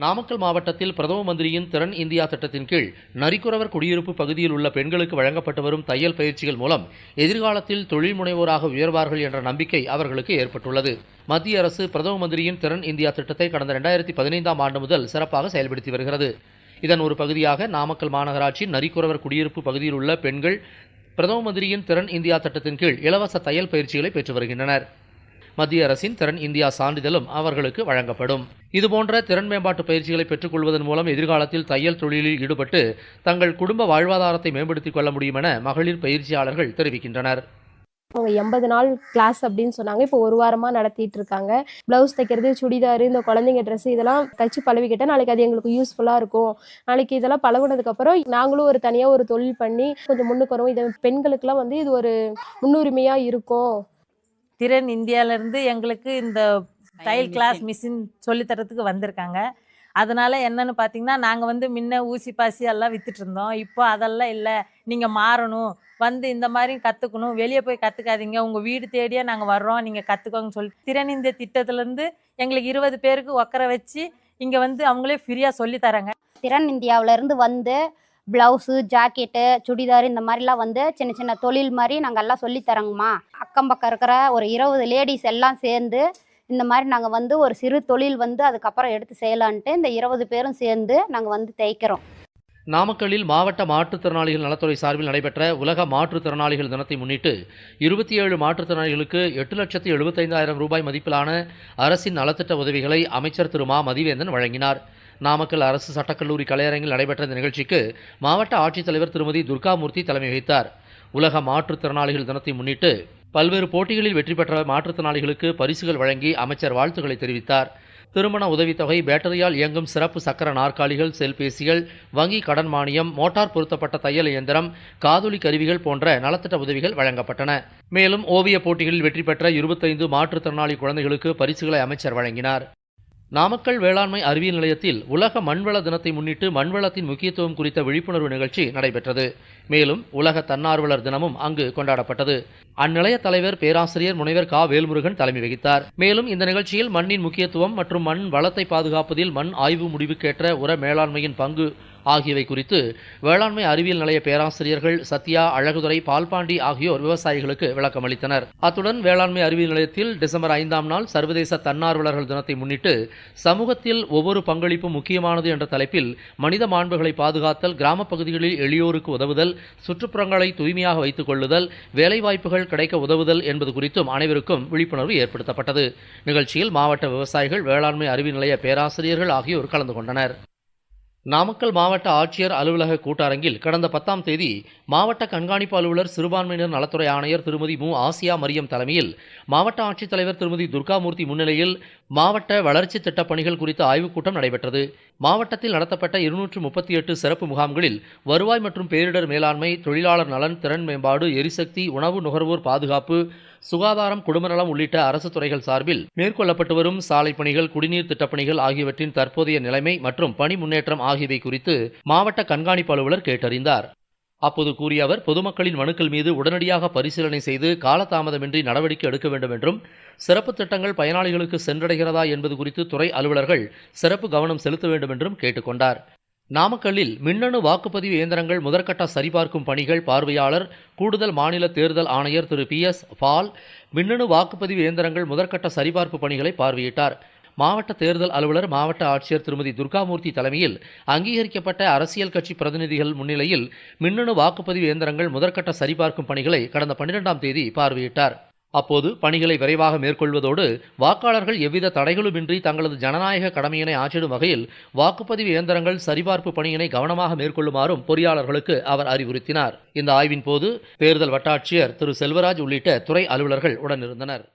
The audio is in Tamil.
நாமக்கல் மாவட்டத்தில் பிரதம மந்திரியின் திறன் இந்தியா திட்டத்தின் கீழ் நரிக்குறவர் குடியிருப்பு பகுதியில் உள்ள பெண்களுக்கு வழங்கப்பட்டு வரும் தையல் பயிற்சிகள் மூலம் எதிர்காலத்தில் தொழில் முனைவோராக உயர்வார்கள் என்ற நம்பிக்கை அவர்களுக்கு ஏற்பட்டுள்ளது. மத்திய அரசு பிரதம மந்திரியின் திறன் இந்தியா திட்டத்தை கடந்த 2015ஆம் ஆண்டு முதல் சிறப்பாக செயல்படுத்தி வருகிறது. இதன் ஒரு பகுதியாக நாமக்கல் மாநகராட்சி நரிக்குறவர் குடியிருப்பு பகுதியில் உள்ள பெண்கள் பிரதம மந்திரியின் திறன் இந்தியா திட்டத்தின் கீழ் இலவச தையல் பயிற்சிகளை பெற்று வருகின்றனர். மத்திய அரசின் திறன் இந்தியா சான்றிதழும் அவர்களுக்கு வழங்கப்படும். இதுபோன்ற திறன் மேம்பாட்டு பயிற்சிகளை பெற்றுக் கொள்வதன் மூலம் எதிர்காலத்தில் தையல் தொழிலில் ஈடுபட்டு தங்கள் குடும்ப வாழ்வாதாரத்தை மேம்படுத்திக் கொள்ள முடியும் என மகளிர் பயிற்சியாளர்கள் தெரிவிக்கின்றனர். அவங்க 80 நாள் கிளாஸ் அப்படின்னு சொன்னாங்க. இப்போ ஒரு வாரமாக நடத்திட்டு இருக்காங்க. ப்ளவுஸ் தைக்கிறது, சுடிதாரு, இந்த குழந்தைங்க ட்ரெஸ் இதெல்லாம் தைச்சு பழகிக்கிட்டால் நாளைக்கு அது எங்களுக்கு யூஸ்ஃபுல்லாக இருக்கும். நாளைக்கு இதெல்லாம் பழகுனதுக்கப்புறம் நாங்களும் ஒரு தனியாக ஒரு தொழில் பண்ணி கொஞ்சம் முன்னுக்கு வரும். இது பெண்களுக்கெல்லாம் இது ஒரு முன்னுரிமையாக இருக்கும். திறன் இந்தியாவிலேருந்து எங்களுக்கு இந்த தையல் கிளாஸ் மிஷின் சொல்லித்தரத்துக்கு வந்திருக்காங்க. அதனால் என்னென்னு பார்த்தீங்கன்னா, நாங்கள் முன்ன ஊசி பாசி எல்லாம் விற்றுட்டு இருந்தோம். இப்போ அதெல்லாம் இல்லை, நீங்கள் மாறணும், இந்த மாதிரி கற்றுக்கணும், வெளியே போய் கற்றுக்காதீங்க, உங்கள் வீடு தேடியே நாங்கள் வர்றோம், நீங்கள் கற்றுக்கோங்கன்னு சொல்லி திறன் இந்திய திட்டத்துலேருந்து எங்களுக்கு 20 பேருக்கு உட்கார வச்சு இங்கே அவங்களே ஃப்ரீயாக சொல்லித்தராங்க. திறன் இந்தியாவிலேருந்து ப்ளவுஸு, ஜாக்கெட்டு, சுடிதார் இந்த மாதிரிலாம் சின்ன சின்ன தொழில் மாதிரி நாங்கள் எல்லாம் சொல்லித்தரோங்கம்மா. அக்கம் பக்கம் இருக்கிற ஒரு 20 லேடிஸ் எல்லாம் சேர்ந்து இந்த மாதிரி நாங்கள் ஒரு சிறு தொழில் அதுக்கப்புறம் எடுத்து செய்யலான்ட்டு இந்த 20 பேரும் சேர்ந்து நாங்கள் தேய்க்கிறோம். நாமக்கல்லில் மாவட்ட மாற்றுத்திறனாளிகள் நலத்துறை சார்பில் நடைபெற்ற உலக மாற்றுத்திறனாளிகள் தினத்தை முன்னிட்டு 27 மாற்றுத்திறனாளிகளுக்கு 8,75,000 ரூபாய் மதிப்பிலான அரசின் நலத்திட்ட உதவிகளை அமைச்சர் திரு மா. மதிவேந்தன் வழங்கினார். நாமக்கல் அரசு சட்டக்கல்லூரி கலையரங்கில் நடைபெற்ற இந்த நிகழ்ச்சிக்கு மாவட்ட ஆட்சித்தலைவர் திருமதி துர்காமூர்த்தி தலைமை வகித்தார். உலக மாற்றுத்திறனாளிகள் தினத்தை முன்னிட்டு பல்வேறு போட்டிகளில் வெற்றி பெற்ற மாற்றுத்திறனாளிகளுக்கு பரிசுகள் வழங்கி அமைச்சர் வாழ்த்துக்களை தெரிவித்தார். திருமண உதவித்தொகை, பேட்டரியால் இயங்கும் சிறப்பு சக்கர நாற்காலிகள், செல்பேசிகள், வங்கி கடன் மானியம், மோட்டார் பொருத்தப்பட்ட தையல் இயந்திரம், காதொலி கருவிகள் போன்ற நலத்திட்ட உதவிகள் வழங்கப்பட்டன. மேலும் ஓவிய போட்டிகளில் வெற்றி பெற்ற 25 மாற்றுத்திறனாளி குழந்தைகளுக்கு பரிசுகளை அமைச்சர் வழங்கினார். நாமக்கல் வேளாண்மை அறிவியல் நிலையத்தில் உலக மண்வள தினத்தை முன்னிட்டு மண்வளத்தின் முக்கியத்துவம் குறித்த விழிப்புணர்வு நிகழ்ச்சி நடைபெற்றது. மேலும் உலக தன்னார்வலர் தினமும் அங்கு கொண்டாடப்பட்டது. அந்நிலைய தலைவர் பேராசிரியர் முனைவர் கா. வேல்முருகன் தலைமை வகித்தார். மேலும் இந்த நிகழ்ச்சியில் மண்ணின் முக்கியத்துவம் மற்றும் மண் வளத்தை பாதுகாப்பதில் மண் ஆய்வு முடிவுக்கேற்ற உர மேலாண்மையின் பங்கு ஆகியவை குறித்து வேளாண்மை அறிவியல் நிலைய பேராசிரியர்கள் சத்யா, அழகுதுரை, பால்பாண்டி ஆகியோர் விவசாயிகளுக்கு விளக்கம் அளித்தனர். அத்துடன் வேளாண்மை அறிவியல் நிலையத்தில் டிசம்பர் 5ஆம் நாள் சர்வதேச தன்னார்வலர்கள் தினத்தை முன்னிட்டு சமூகத்தில் ஒவ்வொரு பங்களிப்பும் முக்கியமானது என்ற தலைப்பில் மனித மாண்புகளை பாதுகாத்தல், கிராம பகுதிகளில் எளியோருக்கு உதவுதல், சுற்றுப்புறங்களை தூய்மையாக வைத்துக் கொள்ளுதல், வேலைவாய்ப்புகள் கிடைக்க உதவுதல் என்பது குறித்தும் அனைவருக்கும் விழிப்புணர்வு ஏற்படுத்தப்பட்டது. நிகழ்ச்சியில் மாவட்ட விவசாயிகள், வேளாண்மை அறிவியல் நிலைய பேராசிரியர்கள் ஆகியோர் கலந்து கொண்டனர். நாமக்கல் மாவட்ட ஆட்சியர் அலுவலக கூட்டரங்கில் கடந்த 10ஆம் தேதி மாவட்ட கண்காணிப்பு அலுவலர், சிறுபான்மையினர் நலத்துறை ஆணையர் திருமதி மு. ஆசியா மரியம் தலைமையில் மாவட்ட ஆட்சித்தலைவர் திருமதி துர்காமூர்த்தி முன்னிலையில் மாவட்ட வளர்ச்சி திட்டப் பணிகள் குறித்த ஆய்வுக் கூட்டம் நடைபெற்றது. மாவட்டத்தில் நடத்தப்பட்ட 238 சிறப்பு முகாம்களில் வருவாய் மற்றும் பேரிடர் மேலாண்மை, தொழிலாளர் நலன், திறன் மேம்பாடு, எரிசக்தி, உணவு நுகர்வோர் பாதுகாப்பு, சுகாதாரம், குடும்ப நலம் உள்ளிட்ட அரசு துறைகள் சார்பில் மேற்கொள்ளப்பட்டு வரும் சாலை பணிகள், குடிநீர் திட்டப்பணிகள் ஆகியவற்றின் தற்போதைய நிலைமை மற்றும் பணி முன்னேற்றம் ஆகியவை குறித்து மாவட்ட கண்காணிப்பு அலுவலர் கேட்டறிந்தார். அப்போது கூறிய அவர், பொதுமக்களின் மனுக்கள் மீது உடனடியாக பரிசீலனை செய்து காலதாமதமின்றி நடவடிக்கை எடுக்க வேண்டும் என்றும், சிறப்பு திட்டங்கள் பயனாளிகளுக்கு சென்றடைகிறதா என்பது குறித்து துறை அலுவலர்கள் சிறப்பு கவனம் செலுத்த வேண்டும் என்றும் கேட்டுக்கொண்டார். நாமக்கல்லில் மின்னணு வாக்குப்பதிவு இயந்திரங்கள் முதற்கட்ட சரிபார்க்கும் பணிகள் பார்வையாளர், கூடுதல் மாநில தேர்தல் ஆணையர் திரு PS பால் மின்னணு வாக்குப்பதிவு இயந்திரங்கள் முதற்கட்ட சரிபார்ப்பு பணிகளை பார்வையிட்டார். மாவட்ட தேர்தல் அலுவலர், மாவட்ட ஆட்சியர் திருமதி துர்காமூர்த்தி தலைமையில் அங்கீகரிக்கப்பட்ட அரசியல் கட்சி பிரதிநிதிகள் முன்னிலையில் மின்னணு வாக்குப்பதிவு இயந்திரங்கள் முதற்கட்ட சரிபார்க்கும் பணிகளை கடந்த 12ஆம் தேதி பார்வையிட்டார். அப்போது பணிகளை விரைவாக மேற்கொள்வதோடு வாக்காளர்கள் எவ்வித தடைகளுமின்றி தங்களது ஜனநாயக கடமையினை ஆற்றிடும் வகையில் வாக்குப்பதிவு இயந்திரங்கள் சரிபார்ப்பு பணியினை கவனமாக மேற்கொள்ளுமாறும் பொறியாளர்களுக்கு அவர் அறிவுறுத்தினார். இந்த ஆய்வின் போது தேர்தல் வட்டாட்சியர் திரு செல்வராஜ் உள்ளிட்ட துறை அலுவலர்கள் உடனிருந்தனர்.